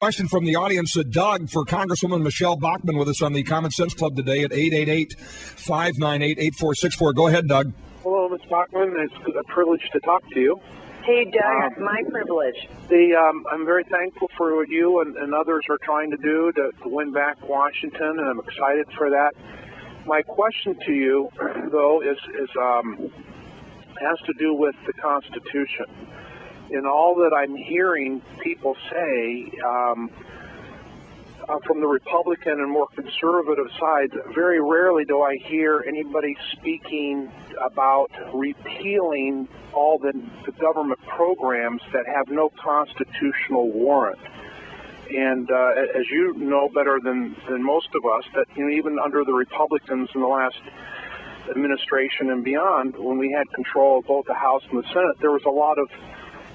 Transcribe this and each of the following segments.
Question from the audience. Doug, for Congresswoman Michelle Bachmann with us on the Common Sense Club today at 888-598-8464. Go ahead, Doug. Hello, Ms. Bachmann. It's a privilege to talk to you. Hey, Doug, it's my privilege. I'm very thankful for what you and others are trying to do to win back Washington, and I'm excited for that. My question to you, though, has to do with the Constitution. In all that I'm hearing people say from the Republican and more conservative sides, very rarely do I hear anybody speaking about repealing all the government programs that have no constitutional warrant. And as you know better than most of us, that even under the Republicans in the last administration and beyond, when we had control of both the House and the Senate, there was a lot of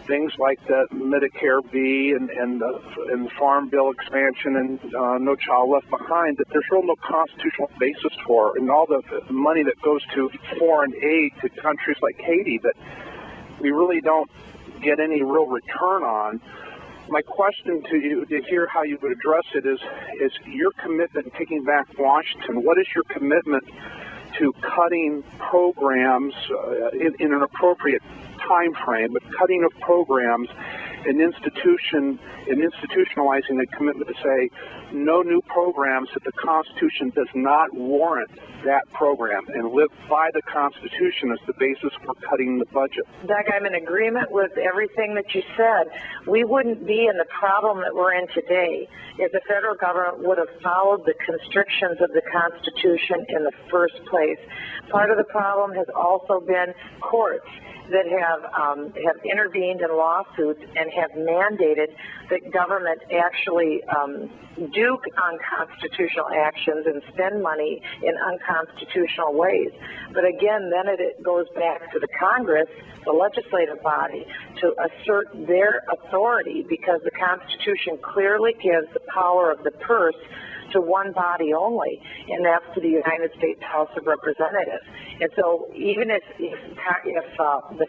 things like the Medicare B and the Farm Bill expansion and No Child Left Behind that there's really no constitutional basis for, and all the money that goes to foreign aid to countries like Haiti that we really don't get any real return on. My question to you, to hear how you would address it, is your commitment to taking back Washington. What is your commitment to cutting programs in an appropriate time frame, but cutting of programs and institutionalizing a commitment to say no new programs if the Constitution does not warrant that program, and live by the Constitution as the basis for cutting the budget? Doug, I'm in agreement with everything that you said. We wouldn't be in the problem that we're in today if the federal government would have followed the constrictions of the Constitution in the first place. Part of the problem has also been courts that have intervened in lawsuits and have mandated that government actually do unconstitutional actions and spend money in unconstitutional ways. But again, then it goes back to the Congress, the legislative body, to assert their authority, because the Constitution clearly gives the power of the purse to one body only, and that's to the United States House of Representatives. And so even if the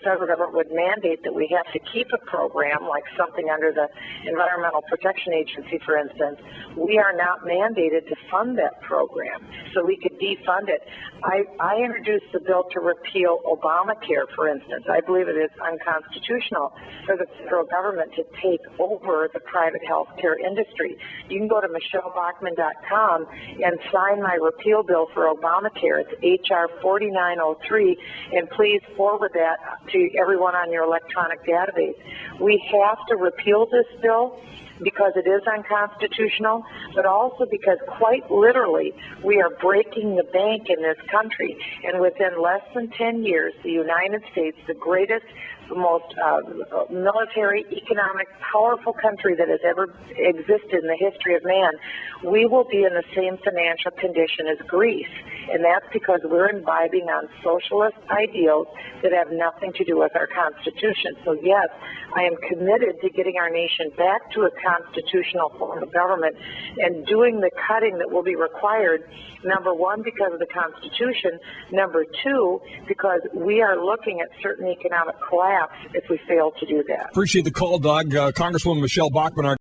federal government would mandate that we have to keep a program like something under the Environmental Protection Agency, for instance, we are not mandated to fund that program, so we could defund it. I introduced the bill to repeal Obamacare, for instance. I believe it is unconstitutional for the federal government to take over the private health care industry. You can go to michellebachmann.com and sign my repeal bill for Obamacare. It's H.R. 4903, and please forward that to everyone on your electronic database. We have to repeal this bill because it is unconstitutional, but also because quite literally we are breaking the bank in this country. And within less than 10 years, the United States, the greatest, the most military, economic, powerful country that has ever existed in the history of man, we will be in the same financial condition as Greece. And that's because we're imbibing on socialist ideals that have nothing to do with our Constitution. So yes, I am committed to getting our nation back to a constitutional form of government and doing the cutting that will be required, number one, because of the Constitution, number two, because we are looking at certain economic collapse if we fail to do that. Appreciate the call, Doug. Congresswoman Michelle Bachmann, our